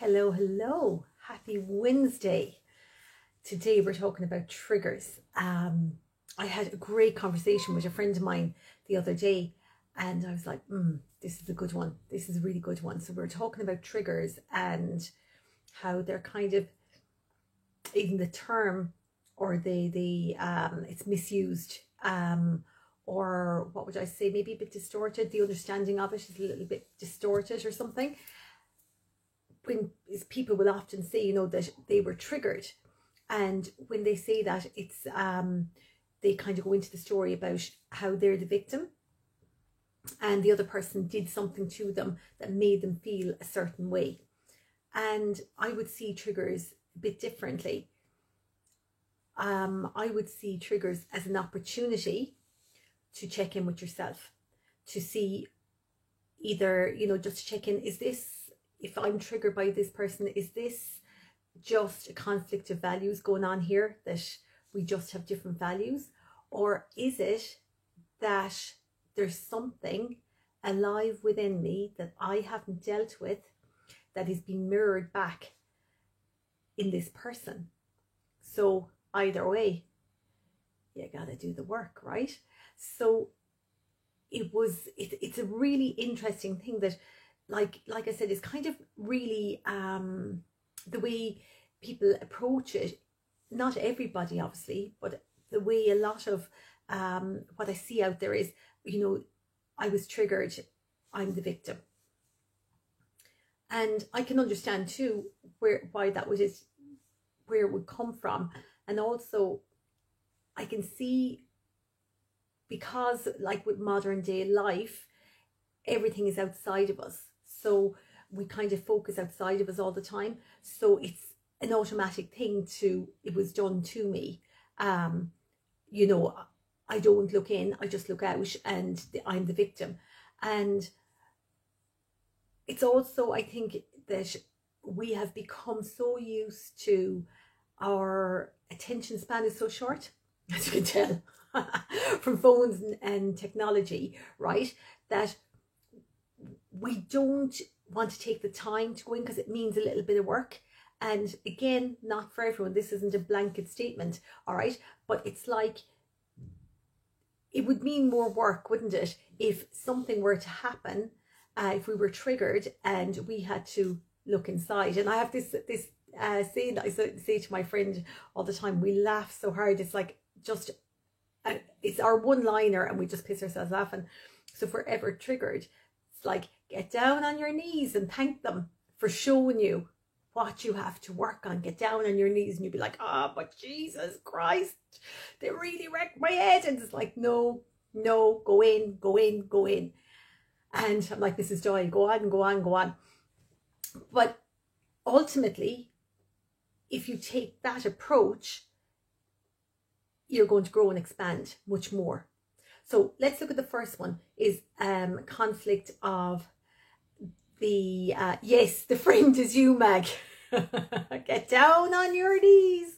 Hello, hello. Happy Wednesday. Today we're talking about triggers. I had a great conversation with a friend of mine the other day and I was like, this is a good one. This is a really good one. So we're talking about triggers and how they're kind of, even the term or it's misused, or what would I say, maybe a bit distorted. The understanding of it is a little bit distorted or something. When people will often say, that they were triggered, and when they say that, it's they kind of go into the story about how they're the victim and the other person did something to them that made them feel a certain way. And I would see triggers a bit differently. I would see triggers as an opportunity to check in with yourself, to see either, just check in, is this, if I'm triggered by this person, is this just a conflict of values going on here, that we just have different values? Or is it that there's something alive within me that I haven't dealt with that is being mirrored back in this person? So either way, you gotta do the work, right? So it's a really interesting thing that, like I said, it's kind of really the way people approach it. Not everybody, obviously, but the way a lot of what I see out there is, I was triggered, I'm the victim. And I can understand too why that was, where it would come from. And also I can see, because like with modern day life, everything is outside of us. So we kind of focus outside of us all the time. So it's an automatic thing it was done to me. I don't look in, I just look out, and I'm the victim. And it's also, I think that we have become so used to, our attention span is so short, as you can tell from phones and technology, right? That we don't want to take the time to go in because it means a little bit of work. And again, not for everyone, this isn't a blanket statement, all right? But it's like, it would mean more work, wouldn't it, if something were to happen, if we were triggered and we had to look inside. And I have this saying that I say to my friend all the time. We laugh so hard, it's like just, it's our one-liner and we just piss ourselves laughing. So if we're ever triggered, it's like, get down on your knees and thank them for showing you what you have to work on. Get down on your knees and you'd be like, but Jesus Christ, they really wrecked my head. And it's like, no, go in. And I'm like, Mrs. Doyle, go on. But ultimately, if you take that approach, you're going to grow and expand much more. So let's look at the first one, is conflict of the, yes, the friend is you, Mag. Get down on your knees.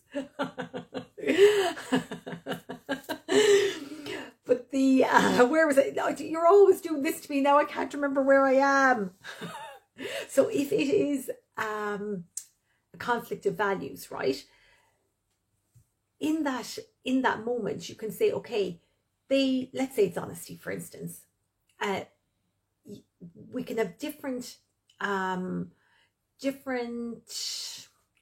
But where was it? You're always doing this to me now. I can't remember where I am. So if it is a conflict of values, right? In that moment, you can say, okay, let's say it's honesty, for instance. We can have different,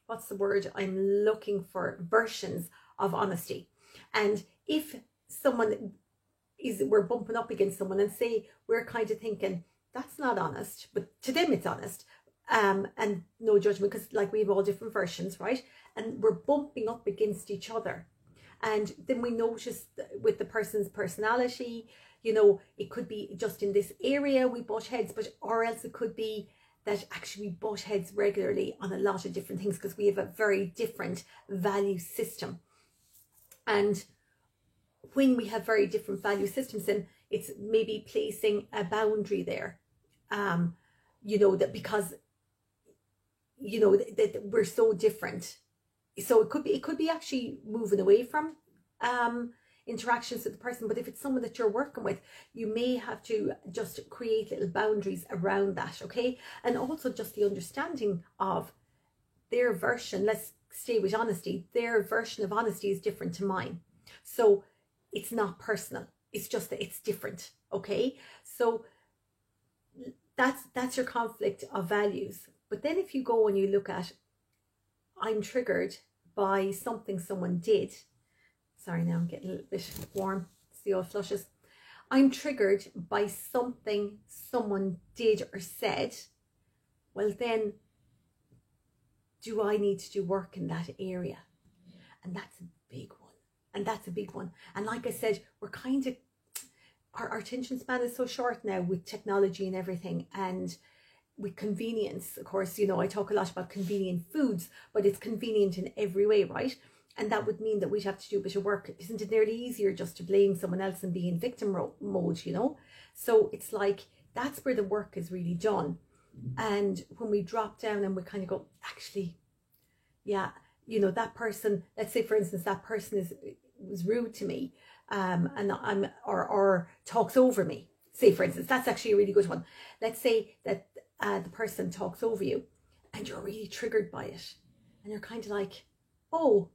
what's the word I'm looking for, versions of honesty. And if we're bumping up against someone and say we're kind of thinking that's not honest, but to them it's honest, and no judgment, because like we have all different versions, right? And we're bumping up against each other. And then we notice with the person's personality, it could be just in this area we butt heads, or else it could be that actually we butt heads regularly on a lot of different things because we have a very different value system. And when we have very different value systems, then it's maybe placing a boundary there, that because, that we're so different. So it could be actually moving away from interactions with the person. But if it's someone that you're working with, you may have to just create little boundaries around that, okay? And also just the understanding of their version, let's stay with honesty, their version of honesty is different to mine. So it's not personal, it's just that it's different, okay? So that's your conflict of values. But then if you go and you look at, I'm triggered by something someone did. Sorry, now I'm getting a little bit warm. It's the old flushes. I'm triggered by something someone did or said. Well, then, do I need to do work in that area? And that's a big one. And that's a big one. And like I said, we're kind of, our attention span is so short now with technology and everything, and with convenience. Of course, you know, I talk a lot about convenient foods, but it's convenient in every way, right? And that would mean that we'd have to do a bit of work. Isn't it nearly easier just to blame someone else and be in victim mode, you know? So it's like, that's where the work is really done. And when we drop down and we kind of go, actually, yeah, you know, that person, let's say for instance, that person was rude to me, and I'm or talks over me. Say for instance, that's actually a really good one. Let's say that the person talks over you and you're really triggered by it, and you're kind of like, oh,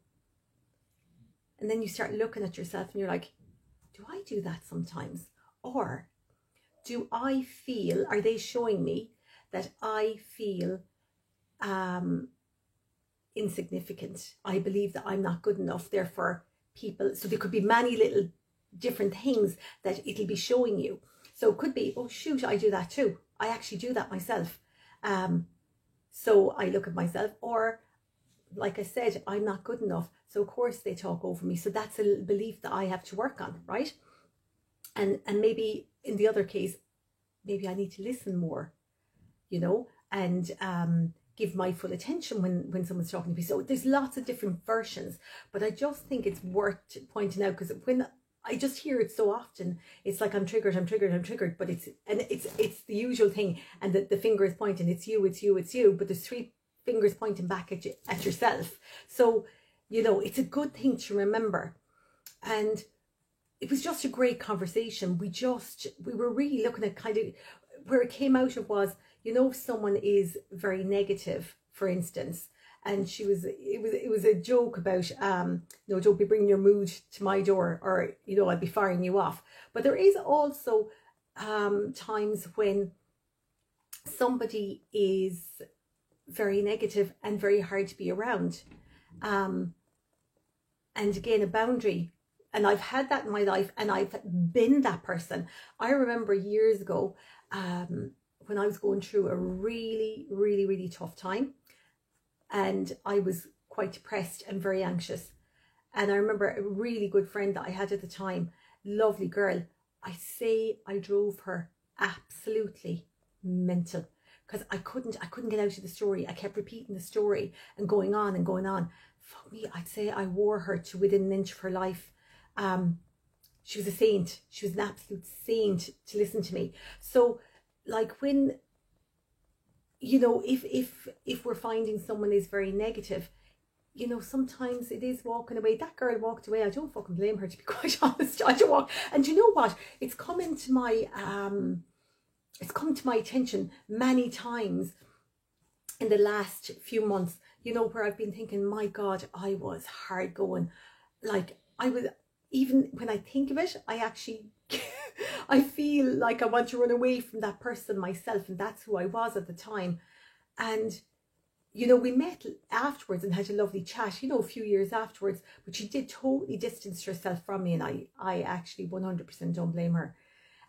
and then you start looking at yourself and you're like, do I do that sometimes? Or do I feel, are they showing me that I feel insignificant? I believe that I'm not good enough, therefore people, so there could be many little different things that it'll be showing you. So it could be, oh shoot, I do that too. I actually do that myself. So I look at myself, or like I said, I'm not good enough. So of course they talk over me. So that's a belief that I have to work on, right? And maybe in the other case, maybe I need to listen more, you know, and give my full attention when someone's talking to me. So there's lots of different versions, but I just think it's worth pointing out, because when I just hear it so often, it's like I'm triggered, but it's the usual thing, and the finger is pointing, it's you, but there's three fingers pointing back at you, at yourself. So, you know, it's a good thing to remember. And it was just a great conversation. We were really looking at kind of where it came out of was, you know, if someone is very negative, for instance, and it was a joke about, you know, don't be bringing your mood to my door, or, you know, I'll be firing you off. But there is also times when somebody is very negative and very hard to be around. And again, a boundary. And I've had that in my life, and I've been that person. I remember years ago, when I was going through a really, really, really tough time, and I was quite depressed and very anxious. And I remember a really good friend that I had at the time, lovely girl, I drove her absolutely mental, because I couldn't get out of the story. I kept repeating the story and going on and going on. Fuck me, I'd say I wore her to within an inch of her life. She was a saint. She was an absolute saint to listen to me. So like, when, you know, if we're finding someone is very negative, you know, sometimes it is walking away. That girl walked away. I don't fucking blame her, to be quite honest. I don't walk. And you know what? It's come to my attention many times in the last few months, you know, where I've been thinking, my God, I was hard going. Like, I was, even when I think of it, I actually, I feel like I want to run away from that person myself. And that's who I was at the time. And, you know, we met afterwards and had a lovely chat, you know, a few years afterwards, but she did totally distance herself from me. And I actually 100% don't blame her.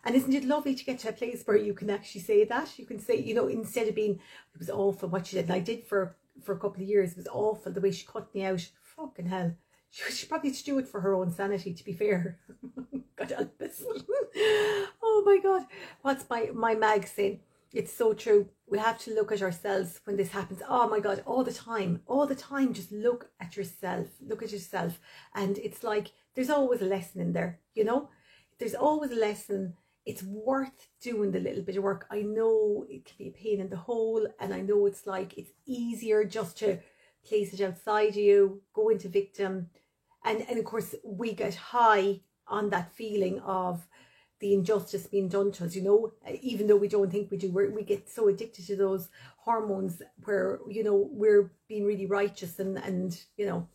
And isn't it lovely to get to a place where you can actually say that? You can say, you know, instead of being, it was awful what she did. And I did for a couple of years. It was awful the way she cut me out. Fucking hell. She probably had to do it for her own sanity, to be fair. God help us. Oh my God. What's my mag saying? It's so true. We have to look at ourselves when this happens. Oh my God, all the time, just look at yourself, And it's like, there's always a lesson in there, you know? There's always a lesson. It's worth doing the little bit of work. I know it can be a pain in the hole, and I know it's like, it's easier just to place it outside you, go into victim. And of course we get high on that feeling of the injustice being done to us, you know, even though we don't think we do. We get so addicted to those hormones where, you know, we're being really righteous and you know.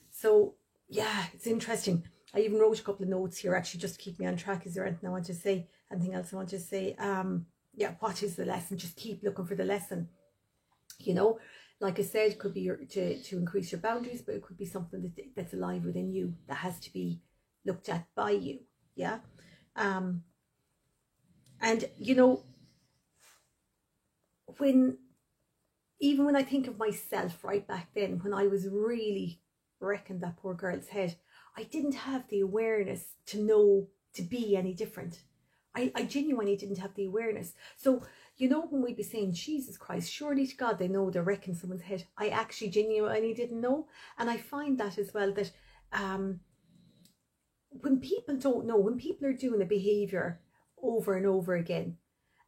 So yeah, it's interesting. I even wrote a couple of notes here actually just to keep me on track. Is there anything I want to say? Anything else I want to say? Yeah, what is the lesson? Just keep looking for the lesson. You know, like I said, it could be to increase your boundaries, but it could be something that's alive within you that has to be looked at by you. Yeah. And you know, even when I think of myself right back then, when I was really wrecking that poor girl's head, I didn't have the awareness to know to be any different. I genuinely didn't have the awareness. So, you know, when we be saying, Jesus Christ, surely to God they know they're wrecking someone's head, I actually genuinely didn't know. And I find that as well, that when people don't know, when people are doing a behaviour over and over again,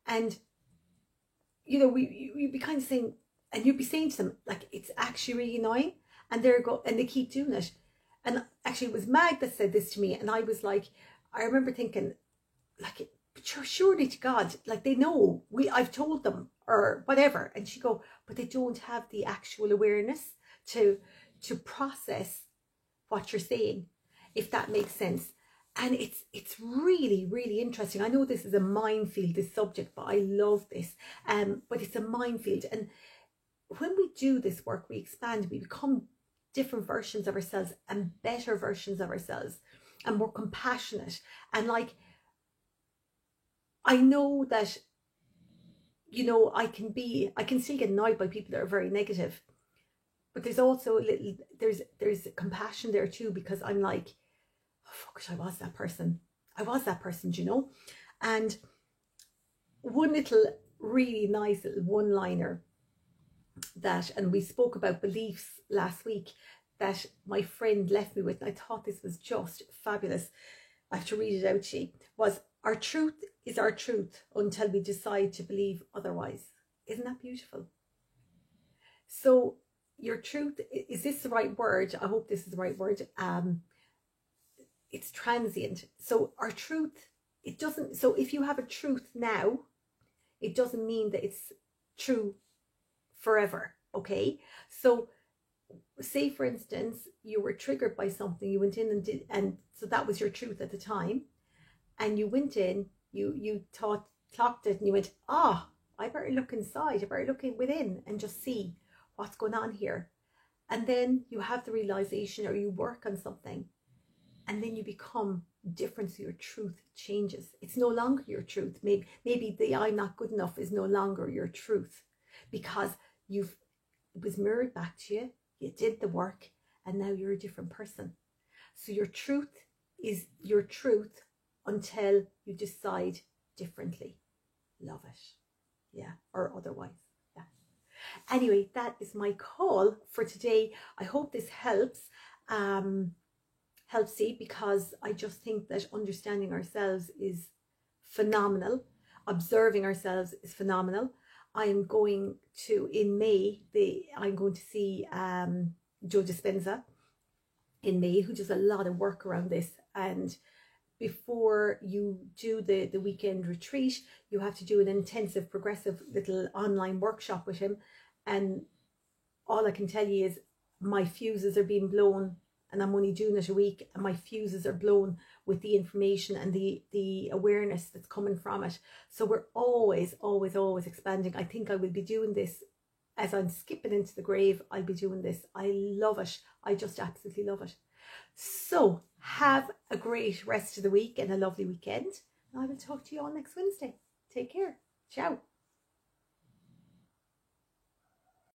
and you know, you'd be kind of saying, and you'd be saying to them, like, it's actually really annoying, and they keep doing it. And actually it was Mag that said this to me, and I was like, I remember thinking, like, but surely to God, like, they know, I've told them or whatever. And she go, but they don't have the actual awareness to process what you're saying, if that makes sense. And it's really, really interesting. I know this is a minefield, this subject, but I love this. But it's a minefield. And when we do this work, we expand, we become different versions of ourselves and better versions of ourselves and more compassionate. And like, I know that, you know, I can still get annoyed by people that are very negative, but there's also there's compassion there too, because I'm like, oh fuck, I was that person, you know. And one little really nice little one-liner that, and we spoke about beliefs last week, that my friend left me with, and I thought this was just fabulous. I have to read it out to you. Was, our truth is our truth until we decide to believe otherwise. Isn't that beautiful? So your truth, is this the right word? I hope this is the right word. It's transient. So our truth, it doesn't, so if you have a truth now, it doesn't mean that it's true forever. Okay. So say for instance, you were triggered by something, you went in and did, and so that was your truth at the time. And you went in, you clocked it, and you went, I better look inside, I better look within and just see what's going on here. And then you have the realization, or you work on something, and then you become different, so your truth changes. It's no longer your truth. Maybe the I'm not good enough is no longer your truth, because it was mirrored back to you, you did the work, and now you're a different person. So your truth is your truth until you decide differently. Love it. Yeah, or otherwise. Yeah. Anyway, that is my call for today. I hope this helps. Helps you, because I just think that understanding ourselves is phenomenal. Observing ourselves is phenomenal. I am going to, in May, I'm going to see Joe Dispenza in May, who does a lot of work around this. And before you do the weekend retreat, you have to do an intensive, progressive little online workshop with him. And all I can tell you is my fuses are being blown, and I'm only doing it a week, and my fuses are blown with the information and the awareness that's coming from it. So we're always, always, always expanding. I think I will be doing this as I'm skipping into the grave. I'll be doing this. I love it. I just absolutely love it. So have a great rest of the week and a lovely weekend. And I will talk to you all next Wednesday. Take care. Ciao.